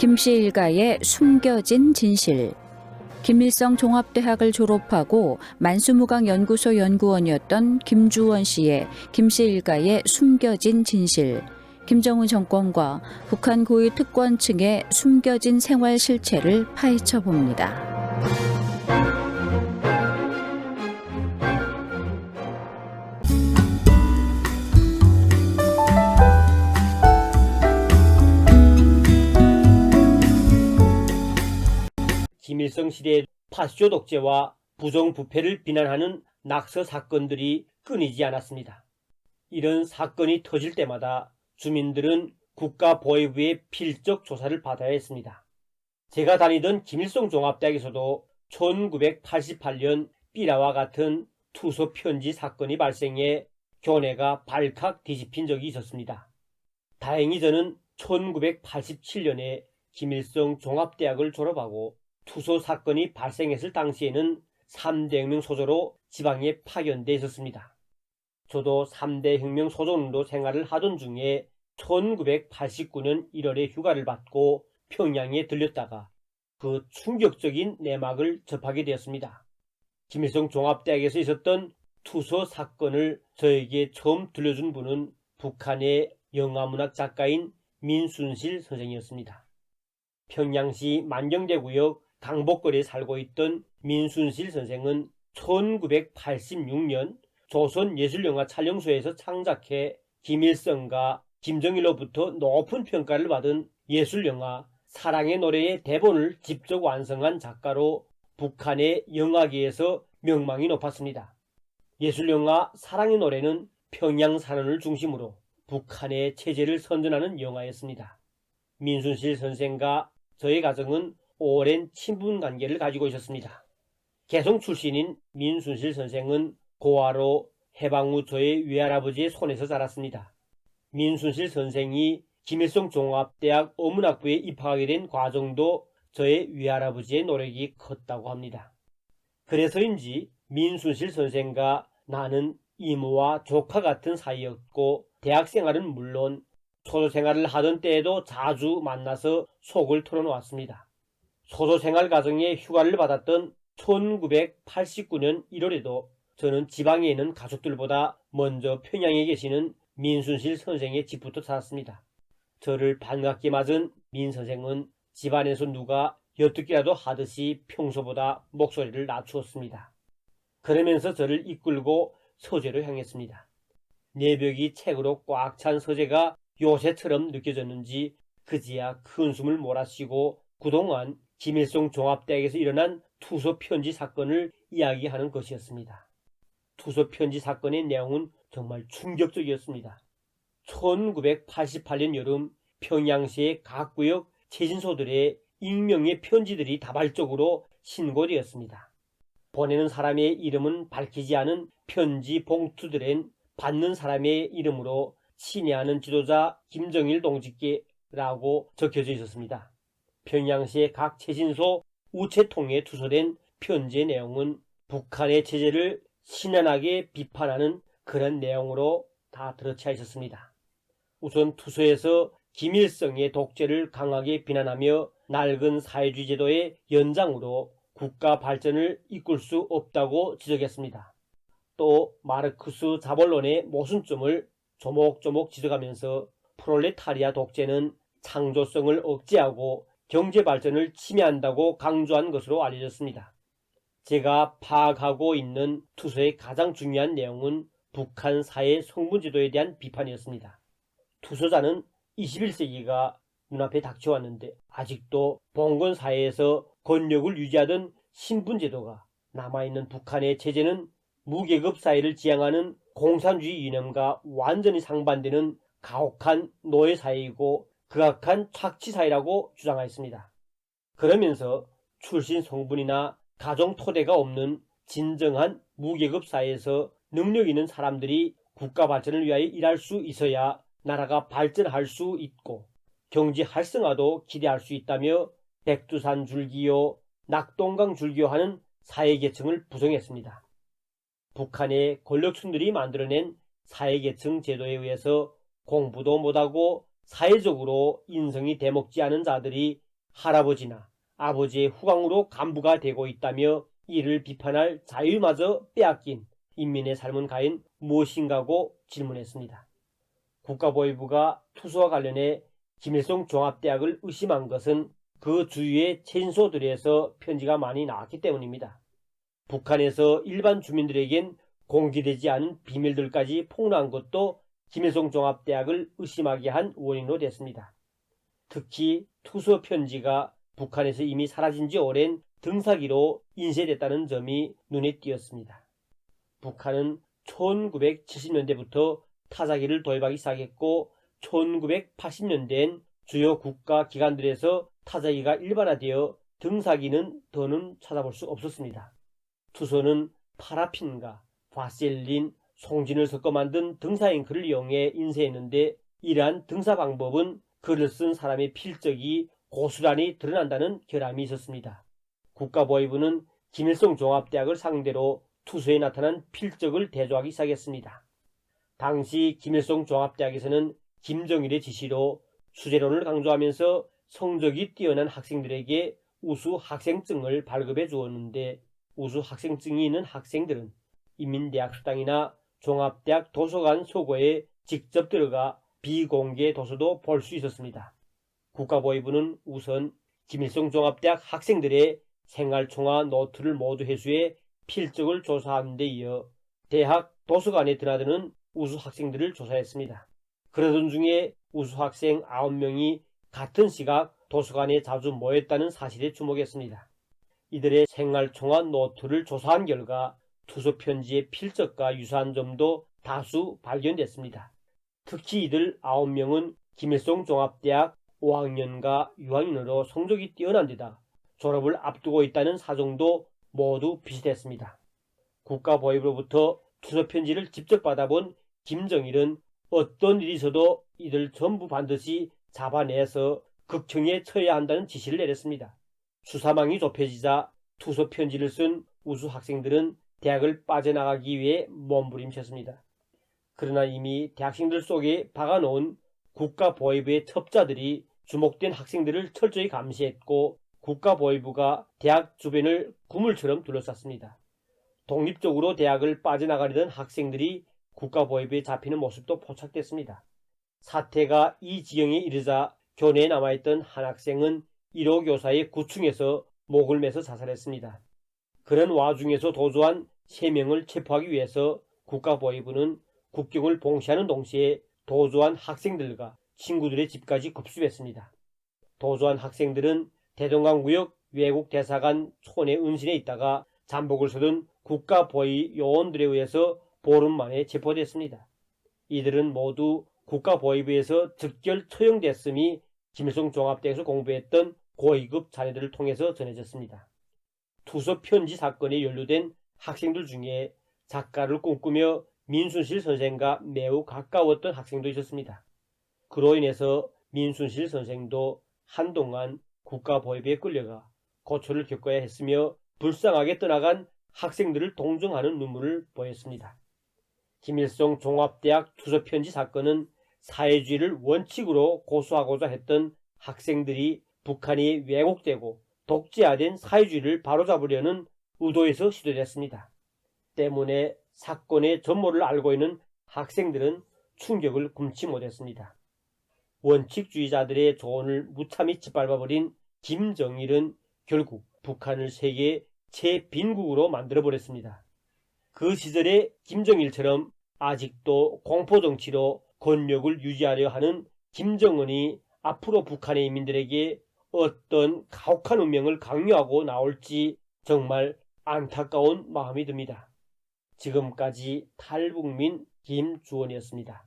김씨 일가의 숨겨진 진실. 김일성 종합대학을 졸업하고 만수무강연구소 연구원이었던 김주원 씨의 김씨 일가의 숨겨진 진실. 김정은 정권과 북한 고위 특권층의 숨겨진 생활 실체를 파헤쳐 봅니다. 김일성 시대의 파쇼 독재와 부정부패를 비난하는 낙서 사건들이 끊이지 않았습니다. 이런 사건이 터질 때마다 주민들은 국가보위부의 필적 조사를 받아야 했습니다. 제가 다니던 김일성 종합대학에서도 1988년 삐라와 같은 투소 편지 사건이 발생해 교내가 발칵 뒤집힌 적이 있었습니다. 다행히 저는 1987년에 김일성 종합대학을 졸업하고 투소 사건이 발생했을 당시에는 3대 혁명 소조로 지방에 파견돼 있었습니다. 저도 3대 혁명 소조운동 생활을 하던 중에 1989년 1월에 휴가를 받고 평양에 들렸다가 그 충격적인 내막을 접하게 되었습니다. 김일성 종합대학에서 있었던 투소 사건을 저에게 처음 들려준 분은 북한의 영화문학 작가인 민순실 선생이었습니다. 평양시 만경대구역 강복거리에 살고 있던 민순실 선생은 1986년 조선예술영화 촬영소에서 창작해 김일성과 김정일로부터 높은 평가를 받은 예술영화 사랑의 노래의 대본을 직접 완성한 작가로 북한의 영화계에서 명망이 높았습니다. 예술영화 사랑의 노래는 평양산원을 중심으로 북한의 체제를 선전하는 영화였습니다. 민순실 선생과 저의 가정은 오랜 친분관계를 가지고 있었습니다. 개성 출신인 민순실 선생은 고아로 해방 후 저의 외할아버지의 손에서 자랐습니다. 민순실 선생이 김일성 종합대학 어문학부에 입학하게 된 과정도 저의 외할아버지의 노력이 컸다고 합니다. 그래서인지 민순실 선생과 나는 이모와 조카 같은 사이였고 대학생활은 물론 소조생활을 하던 때에도 자주 만나서 속을 털어놓았습니다. 소조생활 과정에 휴가를 받았던 1989년 1월에도 저는 지방에 있는 가족들보다 먼저 평양에 계시는 민순실 선생의 집부터 찾았습니다. 저를 반갑게 맞은 민 선생은 집안에서 누가 엿듣기라도 하듯이 평소보다 목소리를 낮추었습니다. 그러면서 저를 이끌고 서재로 향했습니다. 내벽이 책으로 꽉 찬 서재가 요새처럼 느껴졌는지 그제야 큰 숨을 몰아쉬고 그동안 김일성 종합대학에서 일어난 투소 편지 사건을 이야기하는 것이었습니다. 투소 편지 사건의 내용은 정말 충격적이었습니다. 1988년 여름 평양시의 각 구역 체신소들의 익명의 편지들이 다발적으로 신고되었습니다. 보내는 사람의 이름은 밝히지 않은 편지 봉투들엔 받는 사람의 이름으로 친애하는 지도자 김정일 동지께라고 적혀져 있었습니다. 평양시의 각 체신소 우체통에 투소된 편지의 내용은 북한의 체제를 신랄하게 비판하는 그런 내용으로 다 들어차 있었습니다. 우선 투소에서 김일성의 독재를 강하게 비난하며 낡은 사회주의 제도의 연장으로 국가 발전을 이끌 수 없다고 지적했습니다. 또 마르크스 자본론의 모순점을 조목조목 지적하면서 프롤레타리아 독재는 창조성을 억제하고 경제발전을 침해한다고 강조한 것으로 알려졌습니다. 제가 파악하고 있는 투소의 가장 중요한 내용은 북한 사회 성분제도에 대한 비판이었습니다. 투소자는 21세기가 눈앞에 닥쳐왔는데 아직도 봉건 사회에서 권력을 유지하던 신분제도가 남아있는 북한의 체제는 무계급 사회를 지향하는 공산주의 이념과 완전히 상반되는 가혹한 노예사회이고 극악한 착취사회라고 주장하였습니다. 그러면서 출신 성분이나 가정 토대가 없는 진정한 무계급 사회에서 능력 있는 사람들이 국가 발전을 위하여 일할 수 있어야 나라가 발전할 수 있고 경제 활성화도 기대할 수 있다며 백두산 줄기요, 낙동강 줄기요 하는 사회계층을 부정했습니다. 북한의 권력층들이 만들어낸 사회계층 제도에 의해서 공부도 못하고 사회적으로 인성이 대먹지 않은 자들이 할아버지나 아버지의 후광으로 간부가 되고 있다며 이를 비판할 자유마저 빼앗긴 인민의 삶은 과연 무엇인가고 질문했습니다. 국가보위부가 투수와 관련해 김일성 종합대학을 의심한 것은 그 주위의 최신소들에서 편지가 많이 나왔기 때문입니다. 북한에서 일반 주민들에겐 공개되지 않은 비밀들까지 폭로한 것도 김일성 종합대학을 의심하게 한 원인으로 됐습니다. 특히 투서 편지가 북한에서 이미 사라진 지 오랜 등사기로 인쇄됐다는 점이 눈에 띄었습니다. 북한은 1970년대부터 타자기를 도입하기 시작했고 1980년대엔 주요 국가 기관들에서 타자기가 일반화되어 등사기는 더는 찾아볼 수 없었습니다. 투서는 파라핀과 바셀린, 송진을 섞어 만든 등사잉크를 이용해 인쇄했는데 이러한 등사 방법은 글을 쓴 사람의 필적이 고스란히 드러난다는 결함이 있었습니다. 국가보위부는 김일성 종합대학을 상대로 투서에 나타난 필적을 대조하기 시작했습니다. 당시 김일성 종합대학에서는 김정일의 지시로 수재론을 강조하면서 성적이 뛰어난 학생들에게 우수 학생증을 발급해 주었는데 우수 학생증이 있는 학생들은 인민대학 수당이나 종합대학 도서관 소고에 직접 들어가 비공개 도서도 볼 수 있었습니다. 국가보위부는 우선 김일성 종합대학 학생들의 생활총화 노트를 모두 회수해 필적을 조사하는 데 이어 대학 도서관에 드나드는 우수 학생들을 조사했습니다. 그러던 중에 우수 학생 9명이 같은 시각 도서관에 자주 모였다는 사실에 주목했습니다. 이들의 생활총화 노트를 조사한 결과 투서 편지의 필적과 유사한 점도 다수 발견됐습니다. 특히 이들 9명은 김일성 종합대학 5학년과 6학년으로 성적이 뛰어난 데다 졸업을 앞두고 있다는 사정도 모두 비슷했습니다. 국가보위부로부터 투서 편지를 직접 받아본 김정일은 어떤 일이 있어도 이들 전부 반드시 잡아내서 극형에 처해야 한다는 지시를 내렸습니다. 수사망이 좁혀지자 투서 편지를 쓴 우수 학생들은 대학을 빠져나가기 위해 몸부림쳤습니다. 그러나 이미 대학생들 속에 박아놓은 국가보위부의 첩자들이 주목된 학생들을 철저히 감시했고 국가보위부가 대학 주변을 구물처럼 둘러쌌습니다. 독립적으로 대학을 빠져나가려던 학생들이 국가보위부에 잡히는 모습도 포착됐습니다. 사태가 이 지경에 이르자 교내에 남아있던 한 학생은 1호 교사의 구충에서 목을 매서 자살했습니다. 그런 와중에서 도주한 3명을 체포하기 위해서 국가보위부는 국경을 봉쇄하는 동시에 도주한 학생들과 친구들의 집까지 급습했습니다. 도주한 학생들은 대동강구역 외국대사관 촌의 은신에 있다가 잠복을 서던 국가보위 요원들에 의해서 보름 만에 체포됐습니다. 이들은 모두 국가보위부에서 즉결 처형됐음이 김일성 종합대학에서 공부했던 고위급 자녀들을 통해서 전해졌습니다. 투서 편지 사건에 연루된 학생들 중에 작가를 꿈꾸며 민순실 선생과 매우 가까웠던 학생도 있었습니다. 그로 인해서 민순실 선생도 한동안 국가보위부에 끌려가 고초를 겪어야 했으며 불쌍하게 떠나간 학생들을 동정하는 눈물을 보였습니다. 김일성 종합대학 투서편지 사건은 사회주의를 원칙으로 고수하고자 했던 학생들이 북한이 왜곡되고 독재화된 사회주의를 바로잡으려는 의도에서 시도됐습니다. 때문에 사건의 전모를 알고 있는 학생들은 충격을 금치 못했습니다. 원칙주의자들의 조언을 무참히 짓밟아버린 김정일은 결국 북한을 세계의 최빈국으로 만들어버렸습니다. 그 시절의 김정일처럼 아직도 공포정치로 권력을 유지하려 하는 김정은이 앞으로 북한의 인민들에게 어떤 가혹한 운명을 강요하고 나올지 정말 안타까운 마음이 듭니다. 지금까지 탈북민 김주원이었습니다.